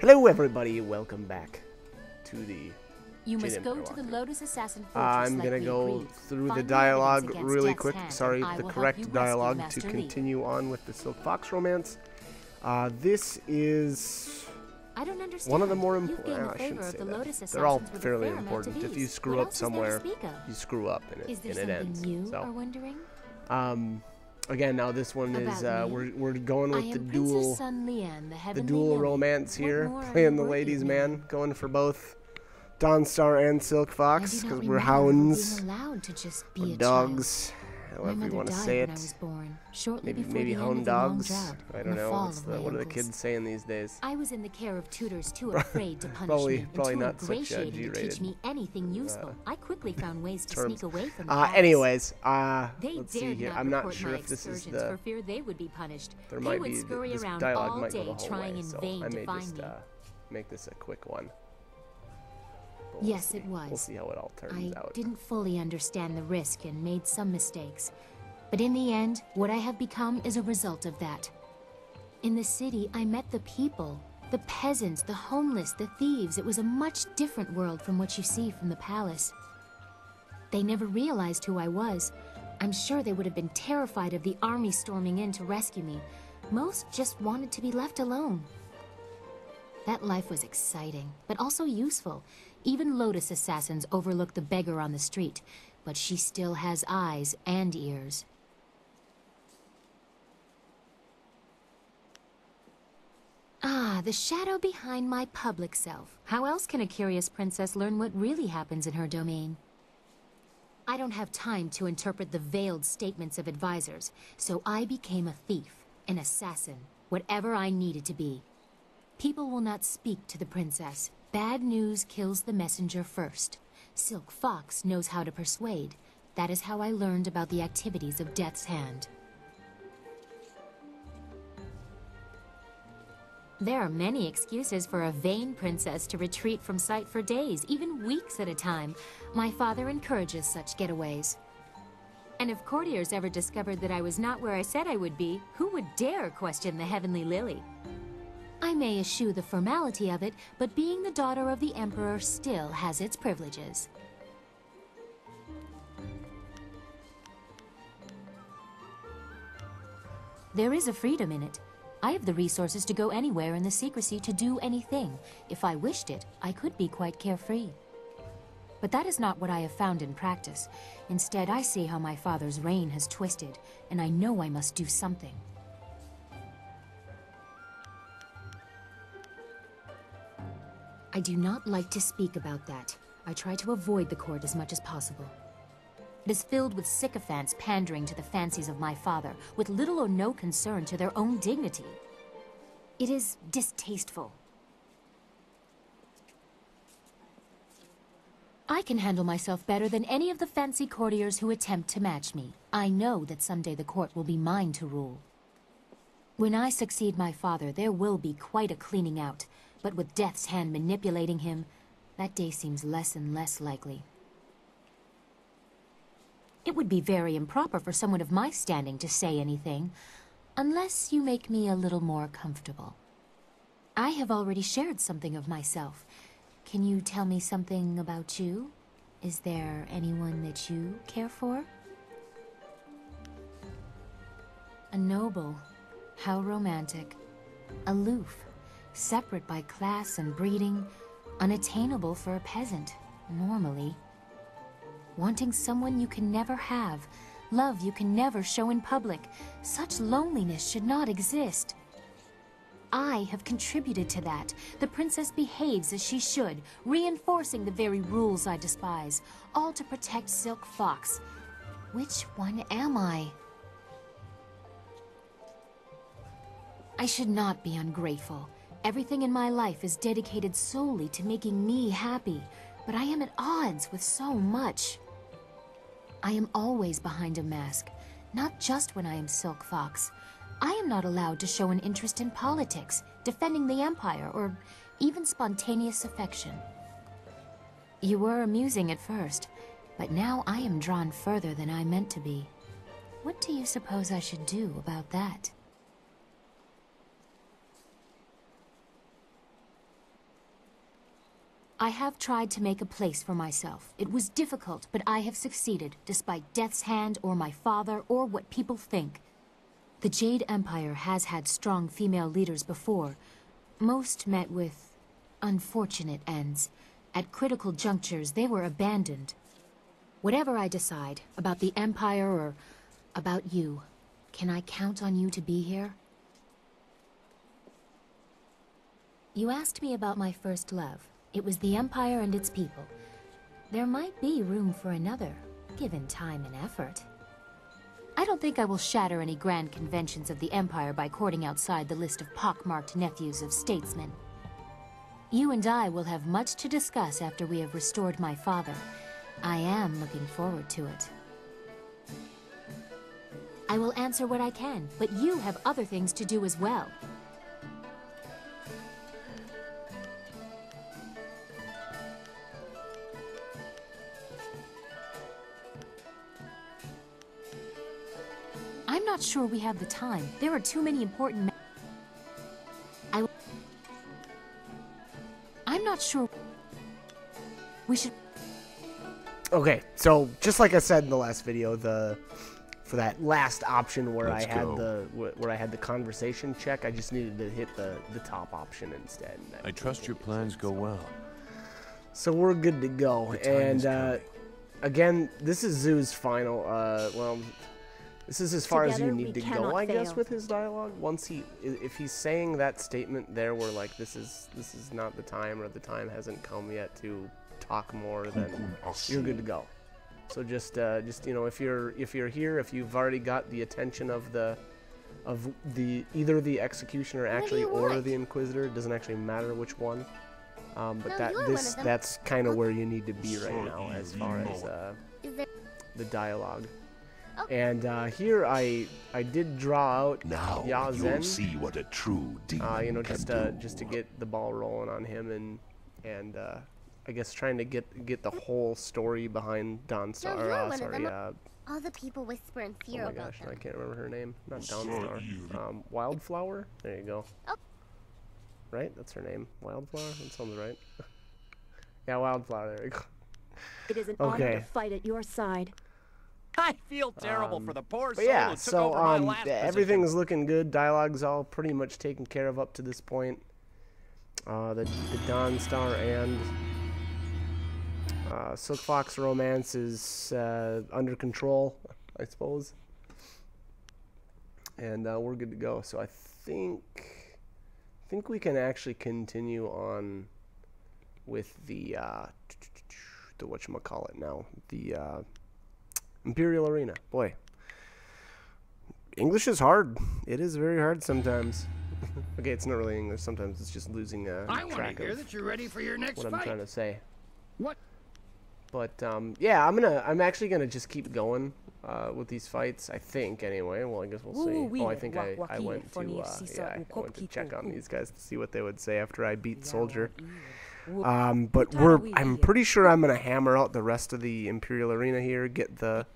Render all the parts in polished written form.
Hello everybody, welcome back to the You Jade must go Empire to the Open. Lotus Assassin Fortress I'm like gonna we go agreed. through the Find dialogue evidence against really Death's quick. Hand, Sorry, and I the will help correct you rescue dialogue to Master Li. continue on with the Silk Fox romance. This is I don't understand. one of the more You've important. gained the I shouldn't favor say of the that. Lotus They're all Assassins with a fairly fair amount of important. If you ease. screw What up else is there to somewhere, speak of? you screw up and Is there it something ends. you So, are wondering? again, now this one is we're going with the dual romance here, playing the ladies' man, going for both Dawnstar and Silk Fox because we're hounds, or dogs, however you want to say it. Maybe hound dogs. I don't know. What are the kids saying these days? I was in the care of tutors too afraid to punish me, probably and too not such a ingratiated to teach me anything useful. I quickly found ways to sneak away from the palace. Anyways, They let's see dared here. not I'm not report sure my if this is excursions the. for fear they would be punished. There They might would be scurry this around dialogue all might go day the whole trying way, in so vain I to may find just me. make this a quick one. But Yes, see. it was. We'll see how it all turns I out. didn't fully understand the risk and made some mistakes. But in the end, what I have become is a result of that. In the city, I met the people. The peasants, the homeless, the thieves. It was a much different world from what you see from the palace. They never realized who I was. I'm sure they would have been terrified of the army storming in to rescue me. Most just wanted to be left alone. That life was exciting, but also useful. Even Lotus assassins overlook the beggar on the street, but she still has eyes and ears. Ah, the shadow behind my public self. How else can a curious princess learn what really happens in her domain? I don't have time to interpret the veiled statements of advisors, so I became a thief, an assassin, whatever I needed to be. People will not speak to the princess. Bad news kills the messenger first. Silk Fox knows how to persuade. That is how I learned about the activities of Death's Hand. There are many excuses for a vain princess to retreat from sight for days, even weeks at a time. My father encourages such getaways. And if courtiers ever discovered that I was not where I said I would be, who would dare question the Heavenly Lily? I may eschew the formality of it, but being the daughter of the Emperor still has its privileges. There is a freedom in it. I have the resources to go anywhere in the secrecy to do anything. If I wished it, I could be quite carefree. But that is not what I have found in practice. Instead, I see how my father's reign has twisted, and I know I must do something. I do not like to speak about that. I try to avoid the court as much as possible. It is filled with sycophants pandering to the fancies of my father, with little or no concern to their own dignity. It is distasteful. I can handle myself better than any of the fancy courtiers who attempt to match me. I know that someday the court will be mine to rule. When I succeed my father, there will be quite a cleaning out. But with Death's Hand manipulating him, that day seems less and less likely. It would be very improper for someone of my standing to say anything, unless you make me a little more comfortable. I have already shared something of myself. Can you tell me something about you? Is there anyone that you care for? A noble. How romantic. Aloof. Separate by class and breeding. Unattainable for a peasant, normally. Wanting someone you can never have. Love you can never show in public. Such loneliness should not exist. I have contributed to that. The princess behaves as she should, reinforcing the very rules I despise, all to protect Silk Fox. Which one am I? I should not be ungrateful. Everything in my life is dedicated solely to making me happy, but I am at odds with so much. I am always behind a mask, not just when I am Silk Fox. I am not allowed to show an interest in politics, defending the Empire, or even spontaneous affection. You were amusing at first, but now I am drawn further than I meant to be. What do you suppose I should do about that? I have tried to make a place for myself. It was difficult, but I have succeeded, despite Death's Hand or my father or what people think. The Jade Empire has had strong female leaders before. Most met with unfortunate ends. At critical junctures, they were abandoned. Whatever I decide, about the Empire or about you, can I count on you to be here? You asked me about my first love. It was the Empire and its people. There might be room for another, given time and effort. I don't think I will shatter any grand conventions of the Empire by courting outside the list of pockmarked nephews of statesmen. You and I will have much to discuss after we have restored my father. I am looking forward to it. I will answer what I can, but you have other things to do as well. I'm not sure we have the time. There are too many important I'm not sure we should... Okay, so just like I said in the last video, for that last option where I had the conversation check, I just needed to hit the top option instead. I trust your plans go well. So we're good to go. And again, this is Zoo's final. Well, this is as far as you need to go, I guess, with his dialogue. Once if he's saying that statement there, where like this is not the time, or the time hasn't come yet to talk more, then you're good to go. So just you know, if you're here, if you've already got the attention of either the executioner actually or the Inquisitor, it doesn't actually matter which one. But that's kind of where you need to be right now as far as the dialogue. And here I did draw out Yazen. You'll see what a true demon you know, just to get the ball rolling on him, and I guess trying to get the whole story behind Dawnstar. Sorry, all the people whisper in fear oh my about gosh, them. I can't remember her name. Not Dawnstar. Wildflower. There you go. Right, that's her name. Wildflower. That sounds right. Yeah, Wildflower. There you go. It is an honor to fight at your side. I feel terrible for the poor soul yeah, who took so over my last everything's position. looking good. Dialogue's all pretty much taken care of up to this point. The Dawnstar and Silk Fox romance is under control, I suppose, and we're good to go. So I think we can actually continue on with the whatchamacallit now, the Imperial Arena. Boy, English is hard. It is very hard sometimes. Okay, it's not really English. Sometimes it's just losing track of that you're ready for your next what I'm trying to say. What? But yeah, I'm actually gonna just keep going with these fights. I think anyway. Well, I guess we'll see. Oh, I think I went to check on these guys to see what they would say after I beat Soldier. But I'm pretty sure I'm gonna hammer out the rest of the Imperial Arena here. Get the,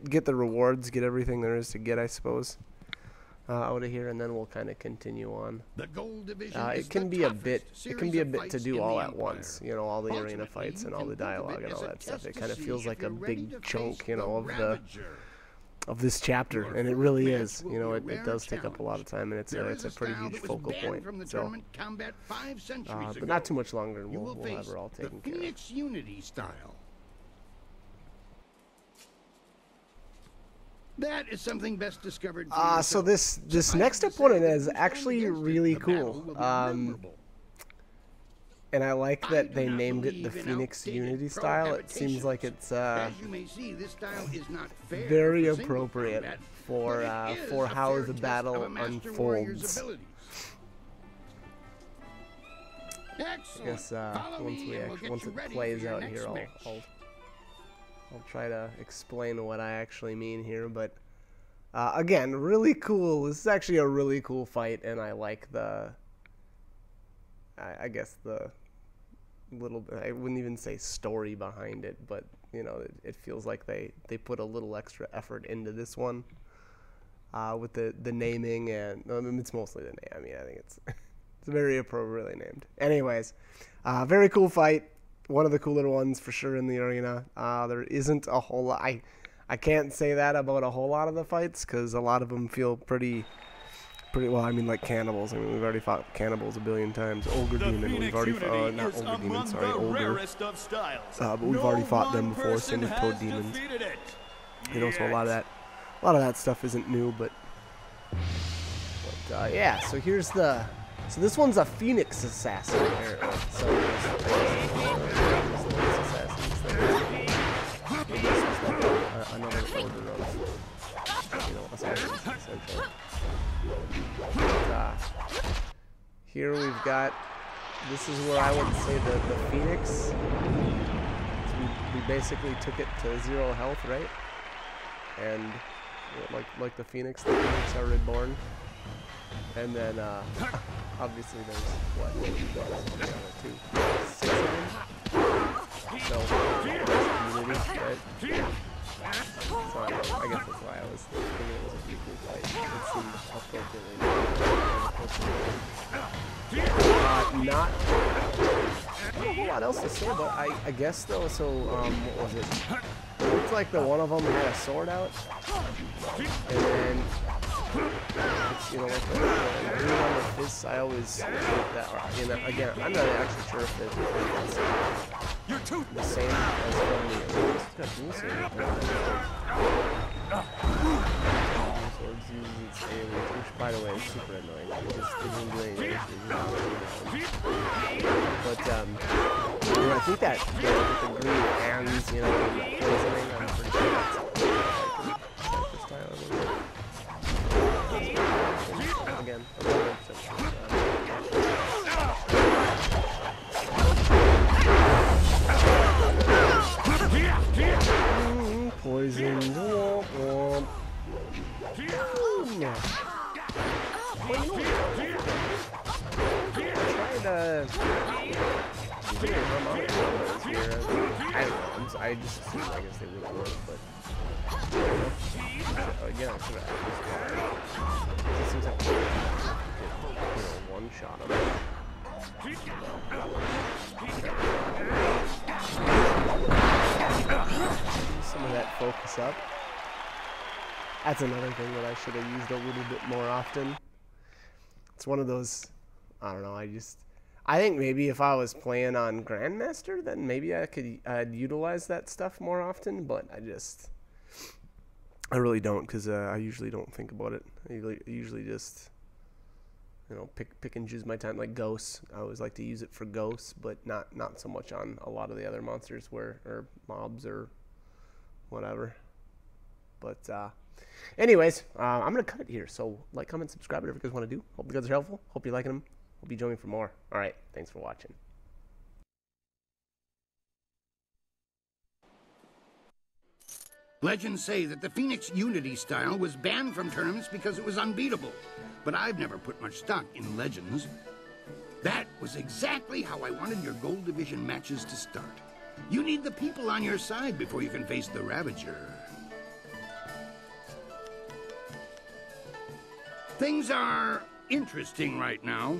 get the rewards, get everything there is to get, I suppose, out of here, and then we'll kind of continue on. The Gold Division it can be a bit to do all at once. All the arena fights and all the dialogue and all that stuff. It kind of feels like a big chunk, of this chapter, and it really is. It does take up a lot of time, and it's a pretty huge focal point. So, but not too much longer, and we'll have her all taken care of. Phoenix Unity style. That is something best discovered. So this next opponent is actually really cool. And I like that they named it the Phoenix Unity style. It seems like it's very appropriate for how the battle unfolds. I guess once it plays out here, I'll try to explain what I actually mean here. But again, really cool. This is actually a really cool fight, and I like I guess the little bit, I wouldn't even say story behind it, but it feels like they put a little extra effort into this one with the naming, and I mean, it's mostly the name. I mean, I think It's very appropriately named. Anyways, very cool fight. One of the cooler ones for sure in the arena. There isn't a whole lot. I can't say that about a whole lot of the fights because a lot of them feel pretty well. I mean, like cannibals. I mean, we've already fought cannibals a billion times. Ogre Demon, we've already fought. Not Ogre Demon, sorry, Ogre. But we've already fought them before. Same with Toad Demons. You know, so a lot of that stuff isn't new, but yeah. So here's the. So this one's a Phoenix Assassin, apparently. So another order of, you know, assassins, essentially. But, here we've got. This is where I would say the Phoenix. So we basically took it to 0 health, right? And you know, like the Phoenix are reborn. And then, obviously there's, what, 2, 6 of them? So, community, right? So, I guess that's why I was thinking it was a pretty cool fight. It seemed appropriately. Not a whole lot else to say, but I guess, though, so, what was it? It looked like the one of them had a sword out. And then... It's, you know, like the green on the fists, I always think that, you know, again, I'm not actually sure if it's the same as from the dual swords uses its aliens, which, by the way, is super annoying. It doesn't do anything. But, you know, I think that with the green hands, you know, and that poisoning, I'm pretty sure that's the style of it. Again, poison. I just assumed, I guess they wouldn't work, but again, I should have this seems like one shot of it. Some of that focus up. That's another thing that I should have used a little bit more often. It's one of those, I don't know, I think maybe if I was playing on Grandmaster, then maybe I'd utilize that stuff more often, but I really don't, because I usually don't think about it. I usually just, you know, pick and choose my time. Like ghosts, I always like to use it for ghosts, but not so much on a lot of the other monsters or mobs or whatever. But anyways, I'm gonna cut it here. So like, comment, subscribe, whatever you guys want to do. Hope you guys are helpful. Hope you're liking them. Hope you join me for more. All right, thanks for watching. Legends say that the Phoenix Unity style was banned from tournaments because it was unbeatable. But I've never put much stock in legends. That was exactly how I wanted your Gold Division matches to start. You need the people on your side before you can face the Ravager. Things are interesting right now.